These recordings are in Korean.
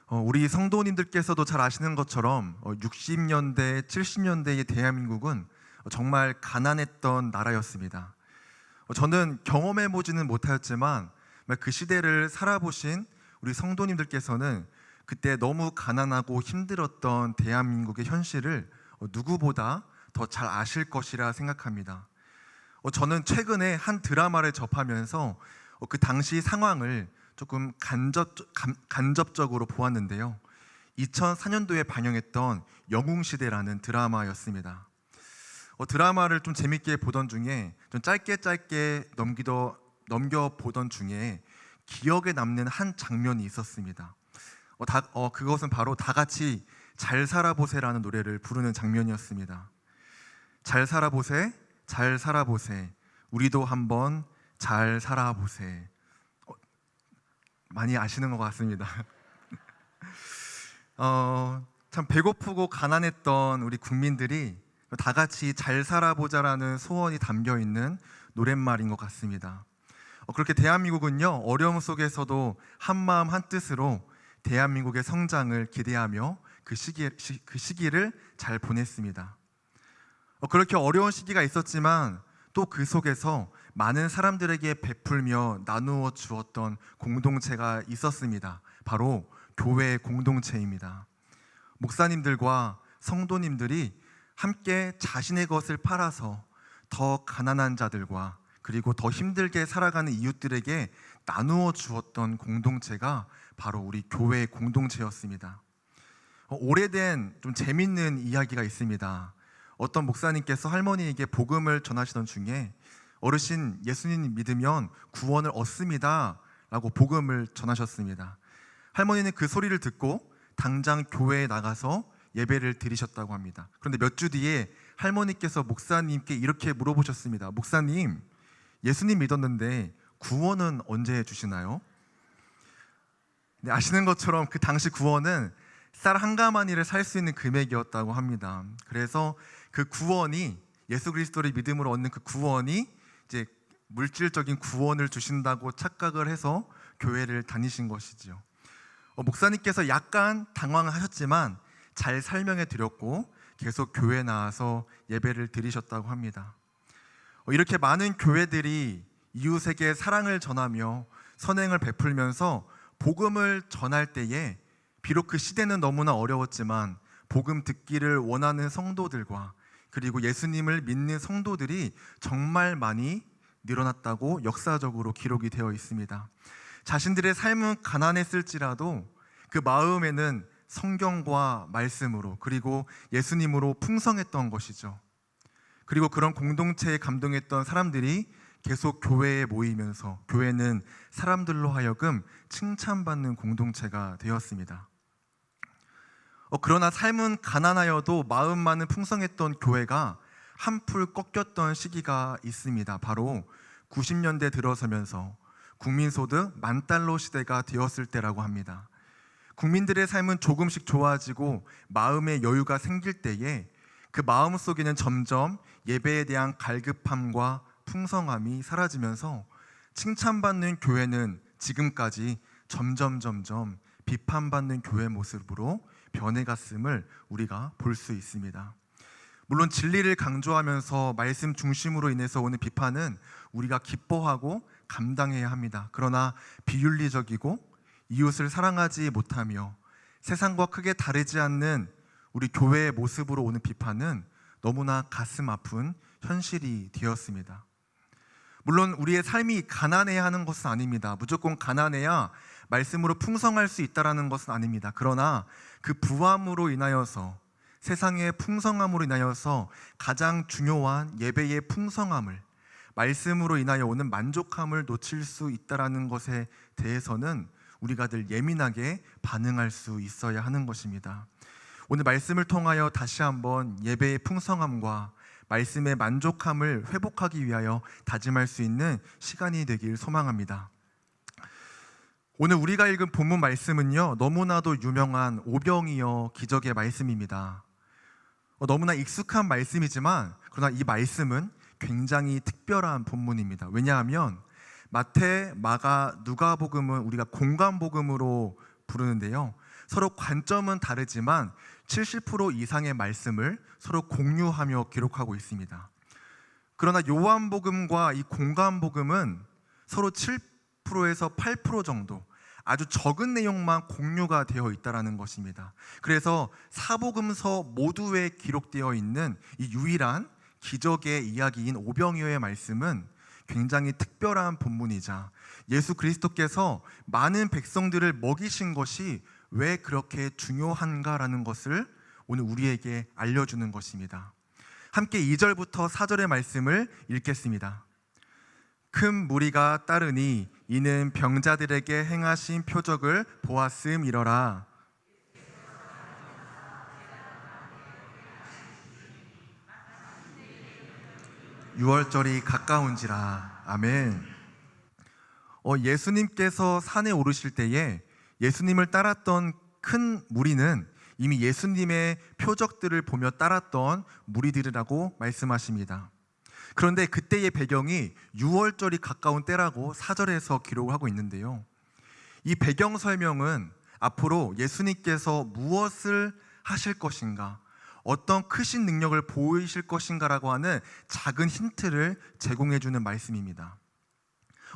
우리 성도님들께서도 잘 아시는 것처럼 60년대, 70년대의 대한민국은 정말 가난했던 나라였습니다. 저는 경험해보지는 못하였지만 그 시대를 살아보신 우리 성도님들께서는 그때 너무 가난하고 힘들었던 대한민국의 현실을 누구보다 더 잘 아실 것이라 생각합니다. 저는 최근에 한 드라마를 접하면서 그 당시 상황을 조금 간접적으로 보았는데요. 2004년도에 방영했던 영웅시대라는 드라마였습니다. 드라마를 좀 재밌게 보던 중에 좀 짧게 넘겨보던 중에 기억에 남는 한 장면이 있었습니다. 그것은 바로 다 같이 잘 살아보세라는 노래를 부르는 장면이었습니다. 잘 살아보세, 잘 살아보세, 우리도 한번 잘 살아보세. 많이 아시는 것 같습니다. 참 배고프고 가난했던 우리 국민들이 다 같이 잘 살아보자라는 소원이 담겨 있는 노랫말인 것 같습니다. 그렇게 대한민국은요, 어려움 속에서도 한마음 한뜻으로 대한민국의 성장을 기대하며 그 시기를 잘 보냈습니다. 그렇게 어려운 시기가 있었지만 또 그 속에서 많은 사람들에게 베풀며 나누어 주었던 공동체가 있었습니다. 바로 교회 공동체입니다. 목사님들과 성도님들이 함께 자신의 것을 팔아서 더 가난한 자들과 그리고 더 힘들게 살아가는 이웃들에게 나누어 주었던 공동체가 바로 우리 교회 공동체였습니다. 오래된 좀 재밌는 이야기가 있습니다. 어떤 목사님께서 할머니에게 복음을 전하시던 중에 어르신, 예수님 믿으면 구원을 얻습니다 라고 복음을 전하셨습니다. 할머니는 그 소리를 듣고 당장 교회에 나가서 예배를 드리셨다고 합니다. 그런데 몇 주 뒤에 할머니께서 목사님께 이렇게 물어보셨습니다. 목사님, 예수님 믿었는데 구원은 언제 주시나요? 네, 아시는 것처럼 그 당시 구원은 쌀 한 가마니를 살 수 있는 금액이었다고 합니다. 그래서 그 구원이, 예수 그리스도를 믿음으로 얻는 그 구원이 이제 물질적인 구원을 주신다고 착각을 해서 교회를 다니신 것이지요. 목사님께서 약간 당황하셨지만 잘 설명해 드렸고 계속 교회에 나와서 예배를 드리셨다고 합니다. 이렇게 많은 교회들이 이웃에게 사랑을 전하며 선행을 베풀면서 복음을 전할 때에 비록 그 시대는 너무나 어려웠지만 복음 듣기를 원하는 성도들과 그리고 예수님을 믿는 성도들이 정말 많이 늘어났다고 역사적으로 기록이 되어 있습니다. 자신들의 삶은 가난했을지라도 그 마음에는 성경과 말씀으로 그리고 예수님으로 풍성했던 것이죠. 그리고 그런 공동체에 감동했던 사람들이 계속 교회에 모이면서 교회는 사람들로 하여금 칭찬받는 공동체가 되었습니다. 그러나 삶은 가난하여도 마음만은 풍성했던 교회가 한풀 꺾였던 시기가 있습니다. 바로 90년대 들어서면서 국민소득 10,000달러 시대가 되었을 때라고 합니다. 국민들의 삶은 조금씩 좋아지고 마음의 여유가 생길 때에 그 마음 속에는 점점 예배에 대한 갈급함과 풍성함이 사라지면서 칭찬받는 교회는 지금까지 점점 비판받는 교회 모습으로 변해갔음을 우리가 볼 수 있습니다. 물론 진리를 강조하면서 말씀 중심으로 인해서 오는 비판은 우리가 기뻐하고 감당해야 합니다. 그러나 비윤리적이고 이웃을 사랑하지 못하며 세상과 크게 다르지 않는 우리 교회의 모습으로 오는 비판은 너무나 가슴 아픈 현실이 되었습니다. 물론 우리의 삶이 가난해야 하는 것은 아닙니다. 무조건 가난해야 말씀으로 풍성할 수 있다는 것은 아닙니다. 그러나 그 부함으로 인하여서, 세상의 풍성함으로 인하여서 가장 중요한 예배의 풍성함을, 말씀으로 인하여 오는 만족함을 놓칠 수 있다는 것에 대해서는 우리가 늘 예민하게 반응할 수 있어야 하는 것입니다. 오늘 말씀을 통하여 다시 한번 예배의 풍성함과 말씀의 만족함을 회복하기 위하여 다짐할 수 있는 시간이 되길 소망합니다. 오늘 우리가 읽은 본문 말씀은요, 너무나도 유명한 오병이어 기적의 말씀입니다. 너무나 익숙한 말씀이지만 그러나 이 말씀은 굉장히 특별한 본문입니다. 왜냐하면 마태, 마가, 누가복음은 우리가 공관복음으로 부르는데요, 서로 관점은 다르지만 70% 이상의 말씀을 서로 공유하며 기록하고 있습니다. 그러나 요한복음과 이 공관복음은 서로 7%에서 8% 정도 아주 적은 내용만 공유가 되어 있다는 것입니다. 그래서 사복음서 모두에 기록되어 있는 이 유일한 기적의 이야기인 오병이어의 말씀은 굉장히 특별한 본문이자 예수 그리스도께서 많은 백성들을 먹이신 것이 왜 그렇게 중요한가라는 것을 오늘 우리에게 알려주는 것입니다. 함께 2절부터 4절의 말씀을 읽겠습니다. 큰 무리가 따르니 이는 병자들에게 행하신 표적을 보았음이러라. 유월절이 가까운지라. 아멘. 예수님께서 산에 오르실 때에 예수님을 따랐던 큰 무리는 이미 예수님의 표적들을 보며 따랐던 무리들이라고 말씀하십니다. 그런데 그때의 배경이 유월절이 가까운 때라고 4절에서 기록을 하고 있는데요, 이 배경 설명은 앞으로 예수님께서 무엇을 하실 것인가, 어떤 크신 능력을 보이실 것인가라고 하는 작은 힌트를 제공해주는 말씀입니다.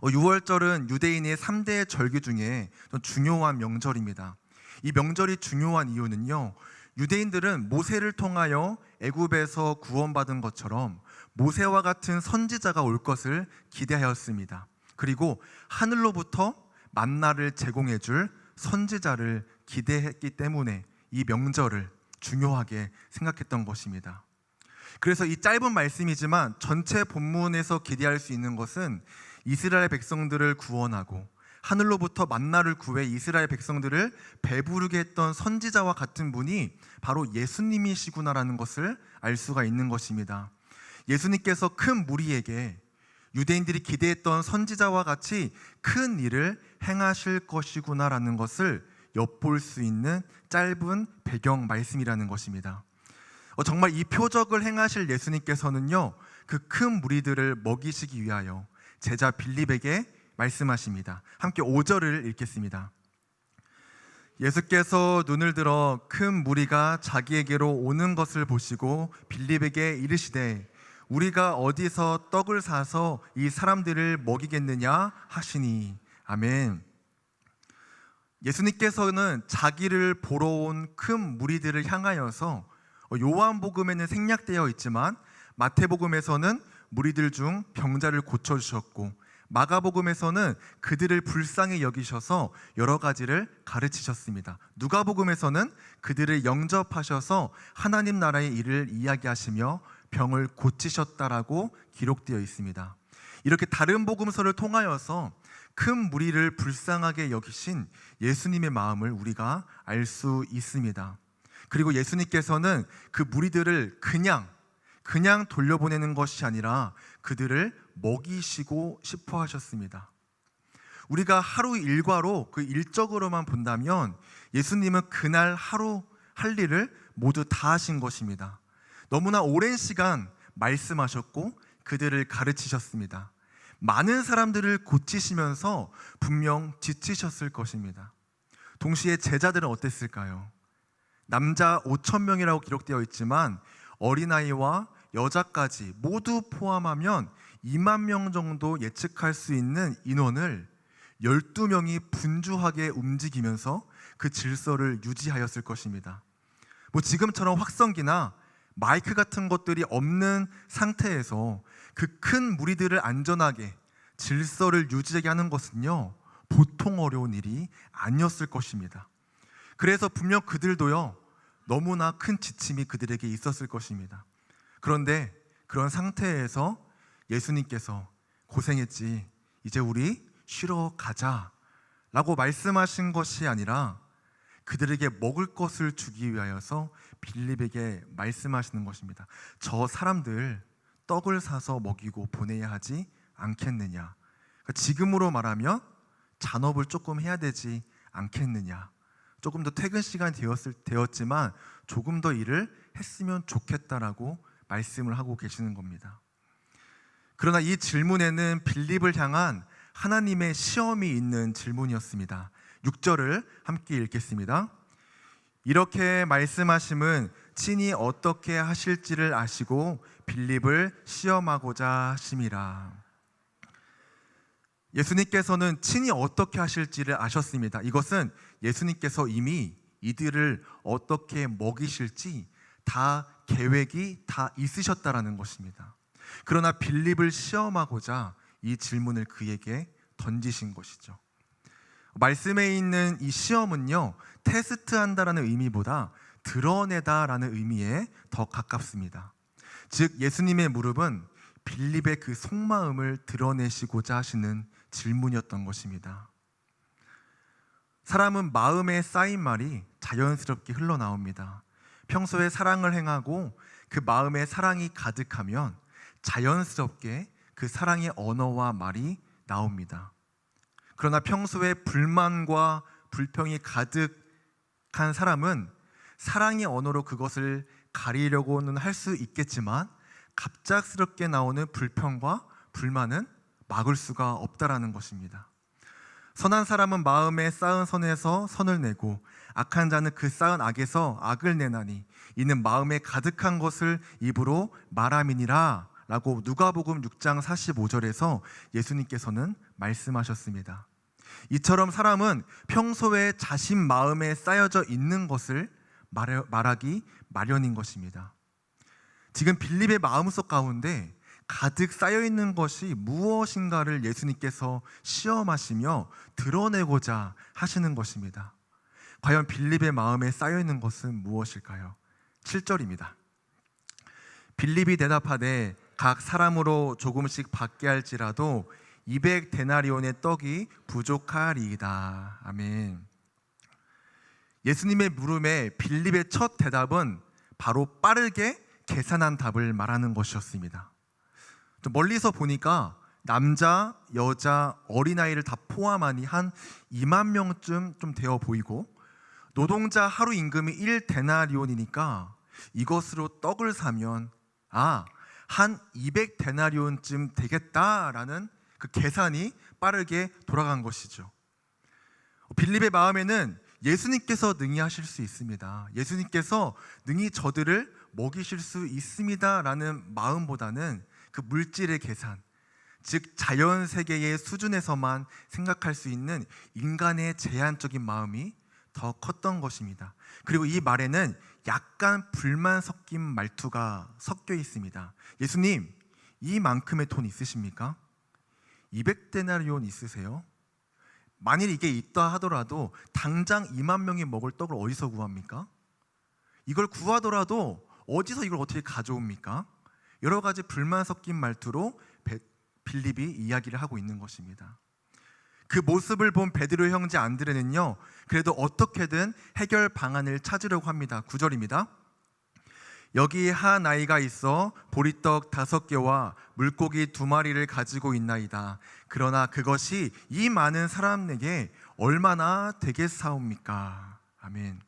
유월절은 유대인의 3대 절기 중에 중요한 명절입니다. 이 명절이 중요한 이유는요, 유대인들은 모세를 통하여 애굽에서 구원받은 것처럼 모세와 같은 선지자가 올 것을 기대하였습니다. 그리고 하늘로부터 만나를 제공해 줄 선지자를 기대했기 때문에 이 명절을 중요하게 생각했던 것입니다. 그래서 이 짧은 말씀이지만 전체 본문에서 기대할 수 있는 것은 이스라엘 백성들을 구원하고 하늘로부터 만나를 구해 이스라엘 백성들을 배부르게 했던 선지자와 같은 분이 바로 예수님이시구나라는 것을 알 수가 있는 것입니다. 예수님께서 큰 무리에게 유대인들이 기대했던 선지자와 같이 큰 일을 행하실 것이구나라는 것을 엿볼 수 있는 짧은 배경 말씀이라는 것입니다. 정말 이 표적을 행하실 예수님께서는요, 그 큰 무리들을 먹이시기 위하여 제자 빌립에게 말씀하십니다. 함께 5절을 읽겠습니다. 예수께서 눈을 들어 큰 무리가 자기에게로 오는 것을 보시고 빌립에게 이르시되 우리가 어디서 떡을 사서 이 사람들을 먹이겠느냐 하시니. 아멘. 예수님께서는 자기를 보러 온 큰 무리들을 향하여서 요한복음에는 생략되어 있지만 마태복음에서는 무리들 중 병자를 고쳐주셨고 마가복음에서는 그들을 불쌍히 여기셔서 여러 가지를 가르치셨습니다. 누가복음에서는 그들을 영접하셔서 하나님 나라의 일을 이야기하시며 병을 고치셨다라고 기록되어 있습니다. 이렇게 다른 복음서를 통하여서 큰 무리를 불쌍하게 여기신 예수님의 마음을 우리가 알 수 있습니다. 그리고 예수님께서는 그 무리들을 그냥 돌려보내는 것이 아니라 그들을 먹이시고 싶어 하셨습니다. 우리가 하루 일과로 그 일적으로만 본다면 예수님은 그날 하루 할 일을 모두 다 하신 것입니다. 너무나 오랜 시간 말씀하셨고 그들을 가르치셨습니다. 많은 사람들을 고치시면서 분명 지치셨을 것입니다. 동시에 제자들은 어땠을까요? 남자 5,000명이라고 기록되어 있지만 어린아이와 여자까지 모두 포함하면 2만 명 정도 예측할 수 있는 인원을 12명이 분주하게 움직이면서 그 질서를 유지하였을 것입니다. 지금처럼 확성기나 마이크 같은 것들이 없는 상태에서 그 큰 무리들을 안전하게 질서를 유지하게 하는 것은요, 보통 어려운 일이 아니었을 것입니다. 그래서 분명 그들도요, 너무나 큰 지침이 그들에게 있었을 것입니다. 그런데 그런 상태에서 예수님께서 고생했지, 이제 우리 쉬러 가자 라고 말씀하신 것이 아니라 그들에게 먹을 것을 주기 위하여서 빌립에게 말씀하시는 것입니다. 저 사람들 떡을 사서 먹이고 보내야 하지 않겠느냐. 지금으로 말하면 잔업을 조금 해야 되지 않겠느냐. 조금 더 퇴근 시간이 되었지만 조금 더 일을 했으면 좋겠다라고 말씀을 하고 계시는 겁니다. 그러나 이 질문에는 빌립을 향한 하나님의 시험이 있는 질문이었습니다. 6절을 함께 읽겠습니다. 이렇게 말씀하심은 친히 어떻게 하실지를 아시고 빌립을 시험하고자 하심이라. 예수님께서는 친히 어떻게 하실지를 아셨습니다. 이것은 예수님께서 이미 이들을 어떻게 먹이실지 다 계획이 다 있으셨다라는 것입니다. 그러나 빌립을 시험하고자 이 질문을 그에게 던지신 것이죠. 말씀에 있는 이 시험은요, 테스트한다라는 의미보다 드러내다라는 의미에 더 가깝습니다. 즉 예수님의 물음은 빌립의 그 속마음을 드러내시고자 하시는 질문이었던 것입니다. 사람은 마음에 쌓인 말이 자연스럽게 흘러나옵니다. 평소에 사랑을 행하고 그 마음에 사랑이 가득하면 자연스럽게 그 사랑의 언어와 말이 나옵니다. 그러나 평소에 불만과 불평이 가득한 사람은 사랑의 언어로 그것을 가리려고는 할 수 있겠지만 갑작스럽게 나오는 불평과 불만은 막을 수가 없다라는 것입니다. 선한 사람은 마음에 쌓은 선에서 선을 내고 악한 자는 그 쌓은 악에서 악을 내나니 이는 마음에 가득한 것을 입으로 말함이니라 라고 누가복음 6장 45절에서 예수님께서는 말씀하셨습니다. 이처럼 사람은 평소에 자신 마음에 쌓여져 있는 것을 말하기 마련인 것입니다. 지금 빌립의 마음속 가운데 가득 쌓여있는 것이 무엇인가를 예수님께서 시험하시며 드러내고자 하시는 것입니다. 과연 빌립의 마음에 쌓여있는 것은 무엇일까요? 7절입니다. 빌립이 대답하되 각 사람으로 조금씩 받게 할지라도 200데나리온의 떡이 부족하리이다. 아멘. 예수님의 물음에 빌립의 첫 대답은 바로 빠르게 계산한 답을 말하는 것이었습니다. 멀리서 보니까 남자, 여자, 어린아이를 다 포함하니 한 2만 명쯤 좀 되어 보이고 노동자 하루 임금이 1데나리온이니까 이것으로 떡을 사면 한 200데나리온쯤 되겠다라는 그 계산이 빠르게 돌아간 것이죠. 빌립의 마음에는 예수님께서 능히 하실 수 있습니다. 예수님께서 능히 저들을 먹이실 수 있습니다 라는 마음보다는 그 물질의 계산, 즉 자연세계의 수준에서만 생각할 수 있는 인간의 제한적인 마음이 더 컸던 것입니다. 그리고 이 말에는 약간 불만 섞인 말투가 섞여 있습니다. 예수님, 이만큼의 돈 있으십니까? 200데나리온 있으세요? 만일 이게 있다 하더라도 당장 2만 명이 먹을 떡을 어디서 구합니까? 이걸 구하더라도 어디서 이걸 어떻게 가져옵니까? 여러 가지 불만 섞인 말투로 빌립이 이야기를 하고 있는 것입니다. 그 모습을 본 베드로 형제 안드레는요, 그래도 어떻게든 해결 방안을 찾으려고 합니다. 9절입니다. 여기 한 아이가 있어 보리떡 5개와 물고기 2마리를 가지고 있나이다. 그러나 그것이 이 많은 사람에게 얼마나 되겠사옵니까? 아멘.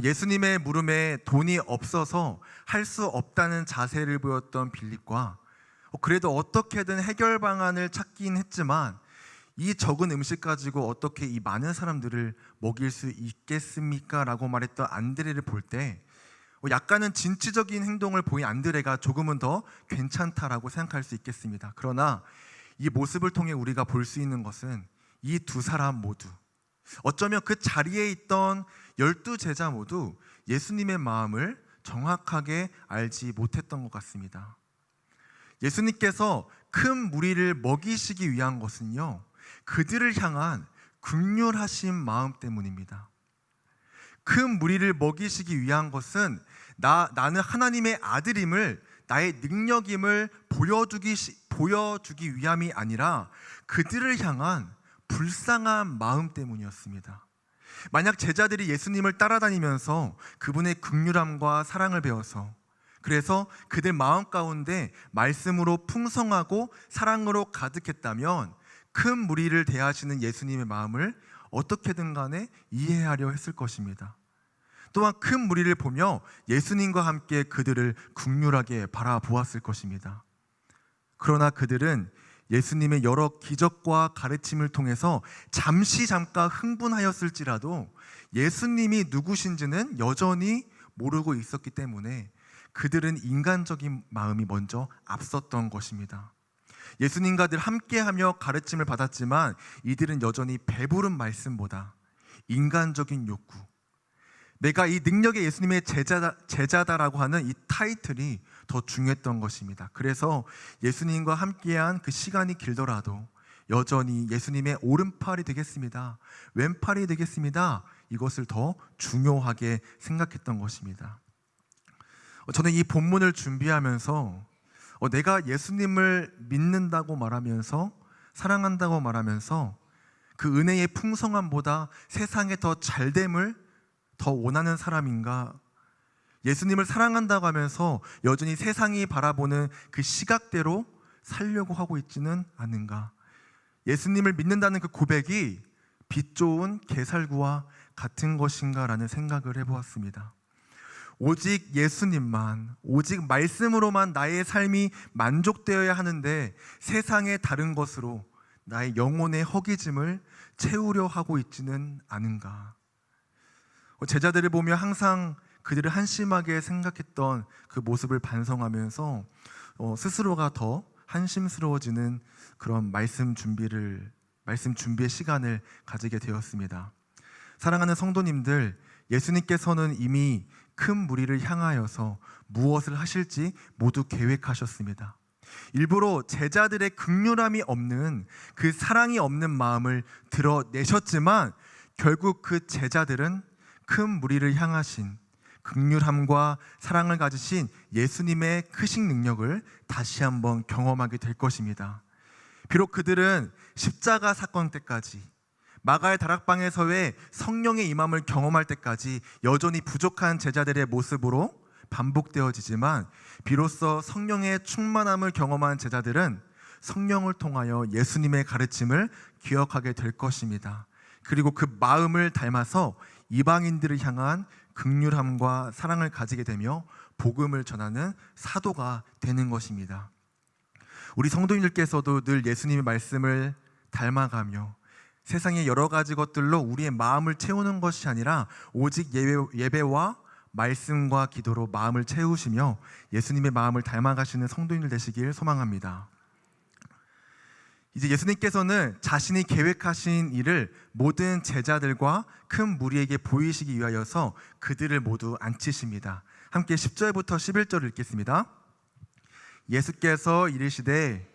예수님의 물음에 돈이 없어서 할 수 없다는 자세를 보였던 빌립과 그래도 어떻게든 해결 방안을 찾긴 했지만 이 적은 음식 가지고 어떻게 이 많은 사람들을 먹일 수 있겠습니까? 라고 말했던 안드레를 볼 때 약간은 진취적인 행동을 보인 안드레가 조금은 더 괜찮다라고 생각할 수 있겠습니다. 그러나 이 모습을 통해 우리가 볼 수 있는 것은 이 두 사람 모두, 어쩌면 그 자리에 있던 12제자 모두 예수님의 마음을 정확하게 알지 못했던 것 같습니다. 예수님께서 큰 무리를 먹이시기 위한 것은요, 그들을 향한 긍휼하신 마음 때문입니다. 큰 무리를 먹이시기 위한 것은 나는 하나님의 아들임을, 나의 능력임을 보여주기 위함이 아니라 그들을 향한 불쌍한 마음 때문이었습니다. 만약 제자들이 예수님을 따라다니면서 그분의 긍휼함과 사랑을 배워서, 그래서 그들 마음 가운데 말씀으로 풍성하고 사랑으로 가득했다면 큰 무리를 대하시는 예수님의 마음을 어떻게든 간에 이해하려 했을 것입니다. 또한 큰 무리를 보며 예수님과 함께 그들을 긍휼하게 바라보았을 것입니다. 그러나 그들은 예수님의 여러 기적과 가르침을 통해서 잠깐 흥분하였을지라도 예수님이 누구신지는 여전히 모르고 있었기 때문에 그들은 인간적인 마음이 먼저 앞섰던 것입니다. 예수님과 늘 함께하며 가르침을 받았지만 이들은 여전히 배부른 말씀보다 인간적인 욕구, 내가 이 능력의 예수님의 제자다라고 하는 이 타이틀이 더 중요했던 것입니다. 그래서 예수님과 함께한 그 시간이 길더라도 여전히 예수님의 오른팔이 되겠습니다, 왼팔이 되겠습니다, 이것을 더 중요하게 생각했던 것입니다. 저는 이 본문을 준비하면서 내가 예수님을 믿는다고 말하면서 사랑한다고 말하면서 그 은혜의 풍성함보다 세상에 더 잘됨을 더 원하는 사람인가? 예수님을 사랑한다고 하면서 여전히 세상이 바라보는 그 시각대로 살려고 하고 있지는 않은가? 예수님을 믿는다는 그 고백이 빛 좋은 게살구와 같은 것인가라는 생각을 해보았습니다. 오직 예수님만, 오직 말씀으로만 나의 삶이 만족되어야 하는데 세상의 다른 것으로 나의 영혼의 허기짐을 채우려 하고 있지는 않은가? 제자들을 보며 항상 그들을 한심하게 생각했던 그 모습을 반성하면서 스스로가 더 한심스러워지는 그런 말씀 준비의 시간을 가지게 되었습니다. 사랑하는 성도님들, 예수님께서는 이미 큰 무리를 향하여서 무엇을 하실지 모두 계획하셨습니다. 일부러 제자들의 긍휼함이 없는, 그 사랑이 없는 마음을 드러내셨지만 결국 그 제자들은 큰 무리를 향하신 긍휼함과 사랑을 가지신 예수님의 크신 능력을 다시 한번 경험하게 될 것입니다. 비록 그들은 십자가 사건 때까지, 마가의 다락방에서의 성령의 임함을 경험할 때까지 여전히 부족한 제자들의 모습으로 반복되어지지만 비로소 성령의 충만함을 경험한 제자들은 성령을 통하여 예수님의 가르침을 기억하게 될 것입니다. 그리고 그 마음을 닮아서 이방인들을 향한 긍휼함과 사랑을 가지게 되며 복음을 전하는 사도가 되는 것입니다. 우리 성도님들께서도 늘 예수님의 말씀을 닮아가며 세상의 여러 가지 것들로 우리의 마음을 채우는 것이 아니라 오직 예배와 말씀과 기도로 마음을 채우시며 예수님의 마음을 닮아가시는 성도님들 되시길 소망합니다. 이제 예수님께서는 자신이 계획하신 일을 모든 제자들과 큰 무리에게 보이시기 위하여서 그들을 모두 앉히십니다. 함께 10절부터 11절을 읽겠습니다. 예수께서 이르시되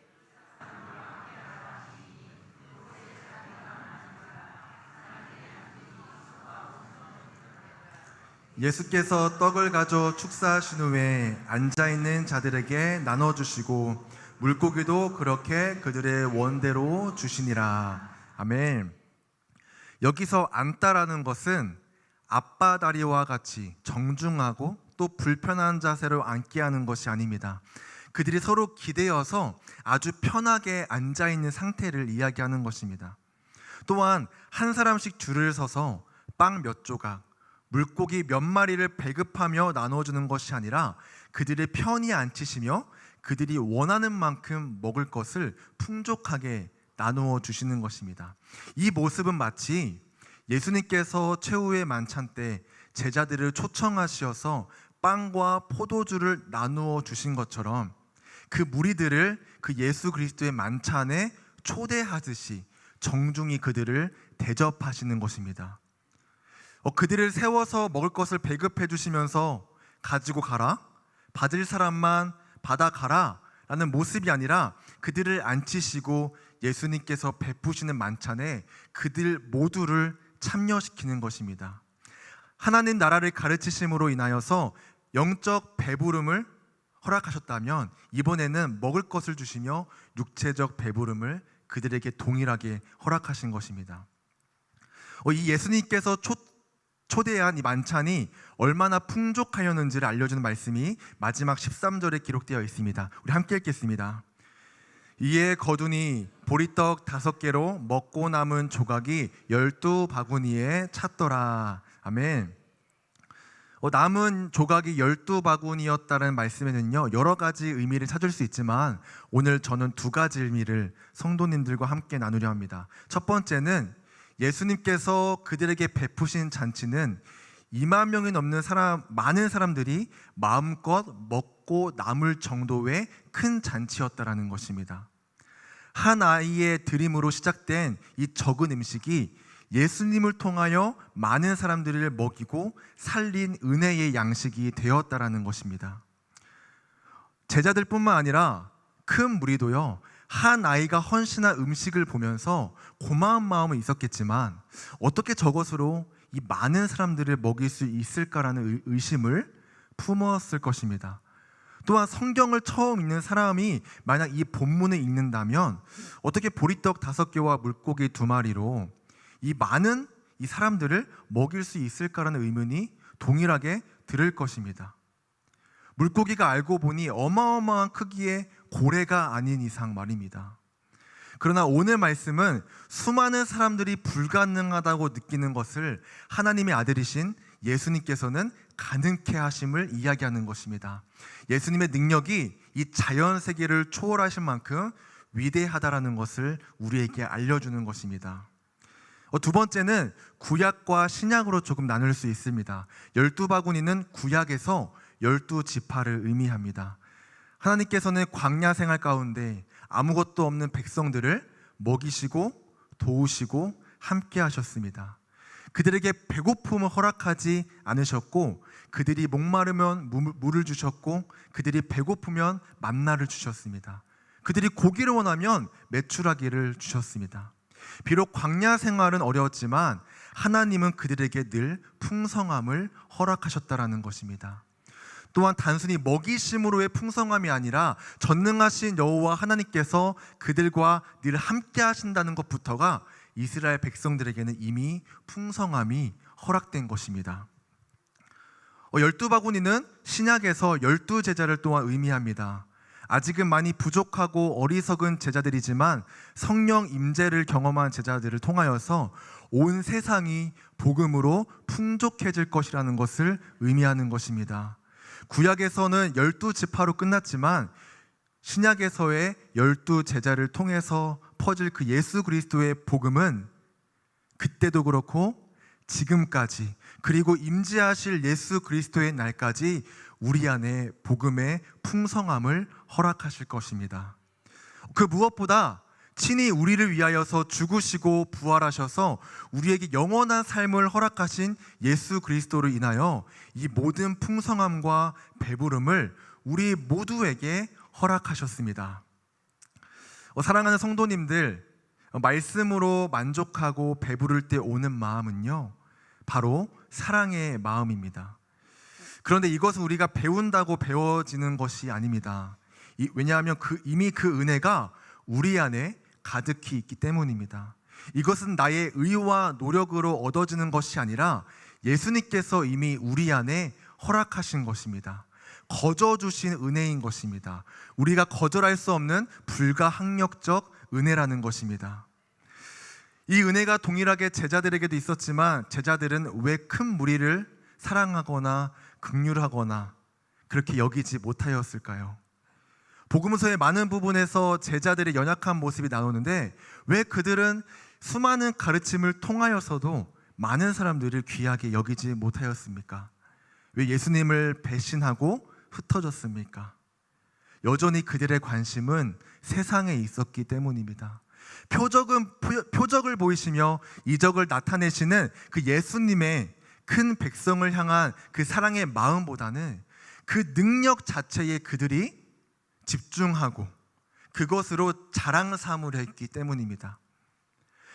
예수께서 떡을 가져 축사하신 후에 앉아있는 자들에게 나눠주시고 물고기도 그렇게 그들의 원대로 주시니라. 아멘. 여기서 앉다라는 것은 앞바다리와 같이 정중하고 또 불편한 자세로 앉게 하는 것이 아닙니다. 그들이 서로 기대어서 아주 편하게 앉아있는 상태를 이야기하는 것입니다. 또한 한 사람씩 줄을 서서 빵 몇 조각, 물고기 몇 마리를 배급하며 나눠주는 것이 아니라 그들의 편히 앉히시며 그들이 원하는 만큼 먹을 것을 풍족하게 나누어 주시는 것입니다. 이 모습은 마치 예수님께서 최후의 만찬 때 제자들을 초청하셔서 빵과 포도주를 나누어 주신 것처럼 그 무리들을 그 예수 그리스도의 만찬에 초대하듯이 정중히 그들을 대접하시는 것입니다. 그들을 세워서 먹을 것을 배급해 주시면서 가지고 가라, 받을 사람만 받아가라 라는 모습이 아니라 그들을 앉히시고 예수님께서 베푸시는 만찬에 그들 모두를 참여시키는 것입니다. 하나님 나라를 가르치심으로 인하여서 영적 배부름을 허락하셨다면 이번에는 먹을 것을 주시며 육체적 배부름을 그들에게 동일하게 허락하신 것입니다. 이 예수님께서 초대한 이 만찬이 얼마나 풍족하였는지를 알려주는 말씀이 마지막 13절에 기록되어 있습니다. 우리 함께 읽겠습니다. 이에 거두니 보리떡 5개로 먹고 남은 조각이 12바구니에 찼더라. 아멘. 남은 조각이 12바구니였다는 말씀에는요, 여러 가지 의미를 찾을 수 있지만 오늘 저는 두 가지 의미를 성도님들과 함께 나누려 합니다. 첫 번째는 예수님께서 그들에게 베푸신 잔치는 2만 명이 넘는 많은 사람들이 마음껏 먹고 남을 정도의 큰 잔치였다라는 것입니다. 한 아이의 드림으로 시작된 이 적은 음식이 예수님을 통하여 많은 사람들을 먹이고 살린 은혜의 양식이 되었다라는 것입니다. 제자들뿐만 아니라 큰 무리도요, 한 아이가 헌신한 음식을 보면서 고마운 마음은 있었겠지만 어떻게 저것으로 이 많은 사람들을 먹일 수 있을까라는 의심을 품었을 것입니다. 또한 성경을 처음 읽는 사람이 만약 이 본문을 읽는다면 어떻게 보리떡 5개와 물고기 2마리로 이 많은 이 사람들을 먹일 수 있을까라는 의문이 동일하게 들을 것입니다. 물고기가 알고 보니 어마어마한 크기의 고래가 아닌 이상 말입니다. 그러나 오늘 말씀은 수많은 사람들이 불가능하다고 느끼는 것을 하나님의 아들이신 예수님께서는 가능케 하심을 이야기하는 것입니다. 예수님의 능력이 이 자연 세계를 초월하신 만큼 위대하다라는 것을 우리에게 알려주는 것입니다. 두 번째는 구약과 신약으로 조금 나눌 수 있습니다. 12바구니는 구약에서 12지파를 의미합니다. 하나님께서는 광야 생활 가운데 아무것도 없는 백성들을 먹이시고 도우시고 함께 하셨습니다. 그들에게 배고픔을 허락하지 않으셨고 그들이 목마르면 물을 주셨고 그들이 배고프면 만나를 주셨습니다. 그들이 고기를 원하면 메추라기를 주셨습니다. 비록 광야 생활은 어려웠지만 하나님은 그들에게 늘 풍성함을 허락하셨다라는 것입니다. 또한 단순히 먹이심으로의 풍성함이 아니라 전능하신 여호와 하나님께서 그들과 늘 함께 하신다는 것부터가 이스라엘 백성들에게는 이미 풍성함이 허락된 것입니다. 12바구니는 신약에서 12제자를 또한 의미합니다. 아직은 많이 부족하고 어리석은 제자들이지만 성령 임재를 경험한 제자들을 통하여서 온 세상이 복음으로 풍족해질 것이라는 것을 의미하는 것입니다. 구약에서는 12지파로 끝났지만 신약에서의 12제자를 통해서 퍼질 그 예수 그리스도의 복음은 그때도 그렇고 지금까지 그리고 임재하실 예수 그리스도의 날까지 우리 안에 복음의 풍성함을 허락하실 것입니다. 그 무엇보다 친히 우리를 위하여서 죽으시고 부활하셔서 우리에게 영원한 삶을 허락하신 예수 그리스도로 인하여 이 모든 풍성함과 배부름을 우리 모두에게 허락하셨습니다. 사랑하는 성도님들, 말씀으로 만족하고 배부를 때 오는 마음은요, 바로 사랑의 마음입니다. 그런데 이것은 우리가 배운다고 배워지는 것이 아닙니다. 왜냐하면 이미 그 은혜가 우리 안에 가득히 있기 때문입니다. 이것은 나의 의와 노력으로 얻어지는 것이 아니라 예수님께서 이미 우리 안에 허락하신 것입니다. 거저 주신 은혜인 것입니다. 우리가 거절할 수 없는 불가항력적 은혜라는 것입니다. 이 은혜가 동일하게 제자들에게도 있었지만 제자들은 왜 큰 무리를 사랑하거나 긍휼하거나 그렇게 여기지 못하였을까요? 복음서의 많은 부분에서 제자들의 연약한 모습이 나오는데 왜 그들은 수많은 가르침을 통하여서도 많은 사람들을 귀하게 여기지 못하였습니까? 왜 예수님을 배신하고 흩어졌습니까? 여전히 그들의 관심은 세상에 있었기 때문입니다. 표적을 보이시며 이적을 나타내시는 그 예수님의 큰 백성을 향한 그 사랑의 마음보다는 그 능력 자체에 그들이 집중하고 그것으로 자랑 삼으려 했기 때문입니다.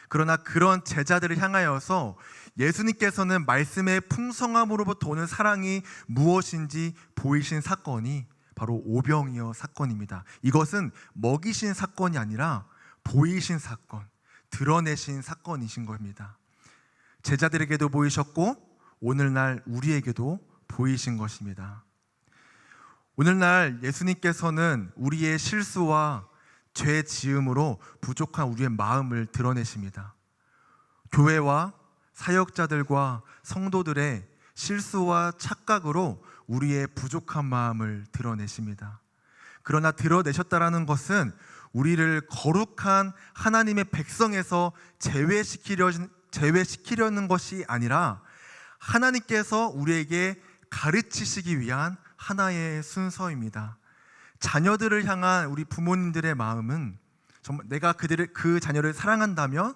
그러나 그런 제자들을 향하여서 예수님께서는 말씀의 풍성함으로부터 오는 사랑이 무엇인지 보이신 사건이 바로 오병이어 사건입니다. 이것은 먹이신 사건이 아니라 보이신 사건, 드러내신 사건이신 겁니다. 제자들에게도 보이셨고 오늘날 우리에게도 보이신 것입니다. 오늘날 예수님께서는 우리의 실수와 죄 지음으로 부족한 우리의 마음을 드러내십니다. 교회와 사역자들과 성도들의 실수와 착각으로 우리의 부족한 마음을 드러내십니다. 그러나 드러내셨다라는 것은 우리를 거룩한 하나님의 백성에서 제외시키려는 것이 아니라 하나님께서 우리에게 가르치시기 위한 하나의 순서입니다. 자녀들을 향한 우리 부모님들의 마음은 정말 내가 그 자녀를 사랑한다면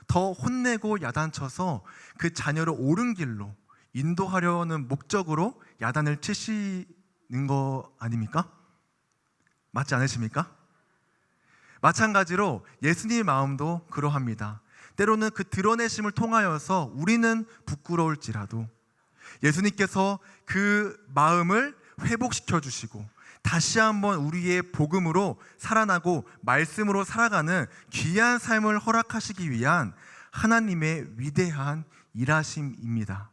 더 혼내고 야단쳐서 그 자녀를 옳은 길로 인도하려는 목적으로 야단을 치시는 거 아닙니까? 맞지 않으십니까? 마찬가지로 예수님의 마음도 그러합니다. 때로는 그 드러내심을 통하여서 우리는 부끄러울지라도 예수님께서 그 마음을 회복시켜 주시고 다시 한번 우리의 복음으로 살아나고 말씀으로 살아가는 귀한 삶을 허락하시기 위한 하나님의 위대한 일하심입니다.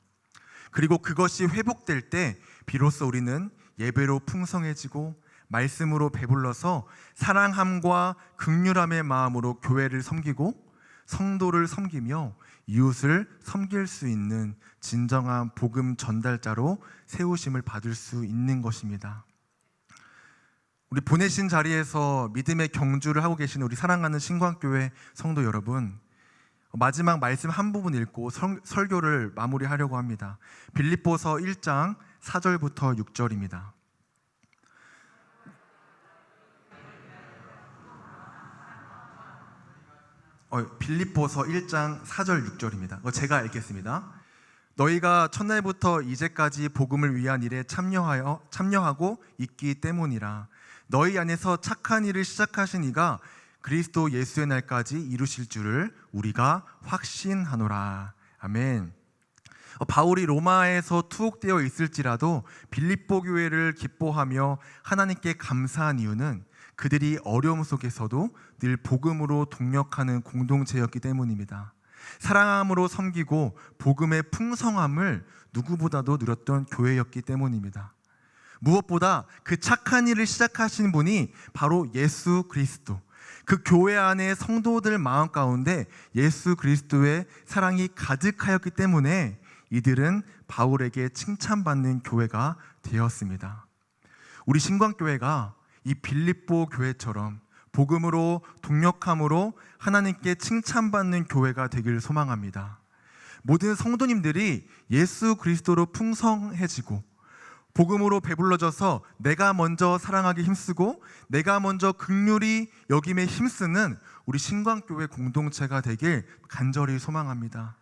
그리고 그것이 회복될 때 비로소 우리는 예배로 풍성해지고 말씀으로 배불러서 사랑함과 긍휼함의 마음으로 교회를 섬기고 성도를 섬기며 이웃을 섬길 수 있는 진정한 복음 전달자로 세우심을 받을 수 있는 것입니다. 우리 보내신 자리에서 믿음의 경주를 하고 계시는 우리 사랑하는 신광교회 성도 여러분, 마지막 말씀 한 부분 읽고 설교를 마무리하려고 합니다. 빌립보서 1장 4절부터 6절입니다. 빌립보서 1장 4절 6절입니다. 제가 읽겠습니다. 너희가 첫날부터 이제까지 복음을 위한 일에 참여하고 있기 때문이라. 너희 안에서 착한 일을 시작하신 이가 그리스도 예수의 날까지 이루실 줄을 우리가 확신하노라. 아멘. 바울이 로마에서 투옥되어 있을지라도 빌립보 교회를 기뻐하며 하나님께 감사한 이유는 그들이 어려움 속에서도 늘 복음으로 동력하는 공동체였기 때문입니다. 사랑함으로 섬기고 복음의 풍성함을 누구보다도 누렸던 교회였기 때문입니다. 무엇보다 그 착한 일을 시작하신 분이 바로 예수 그리스도, 그 교회 안의 성도들 마음 가운데 예수 그리스도의 사랑이 가득하였기 때문에 이들은 바울에게 칭찬받는 교회가 되었습니다. 우리 신광교회가 이 빌립보 교회처럼 복음으로 동력함으로 하나님께 칭찬받는 교회가 되기를 소망합니다. 모든 성도님들이 예수 그리스도로 풍성해지고 복음으로 배불러져서 내가 먼저 사랑하기 힘쓰고 내가 먼저 긍휼히 여김에 힘쓰는 우리 신광교회 공동체가 되길 간절히 소망합니다.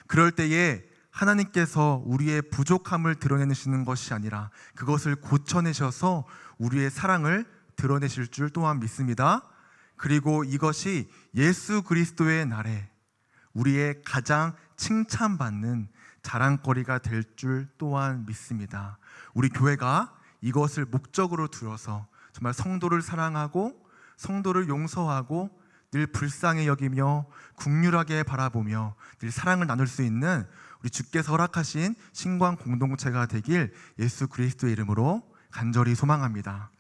그럴 때에 하나님께서 우리의 부족함을 드러내시는 것이 아니라 그것을 고쳐내셔서 우리의 사랑을 드러내실 줄 또한 믿습니다. 그리고 이것이 예수 그리스도의 날에 우리의 가장 칭찬받는 자랑거리가 될 줄 또한 믿습니다. 우리 교회가 이것을 목적으로 두어서 정말 성도를 사랑하고 성도를 용서하고 늘 불쌍히 여기며 긍휼하게 바라보며 늘 사랑을 나눌 수 있는 우리 주께서 허락하신 신광 공동체가 되길 예수 그리스도의 이름으로 간절히 소망합니다.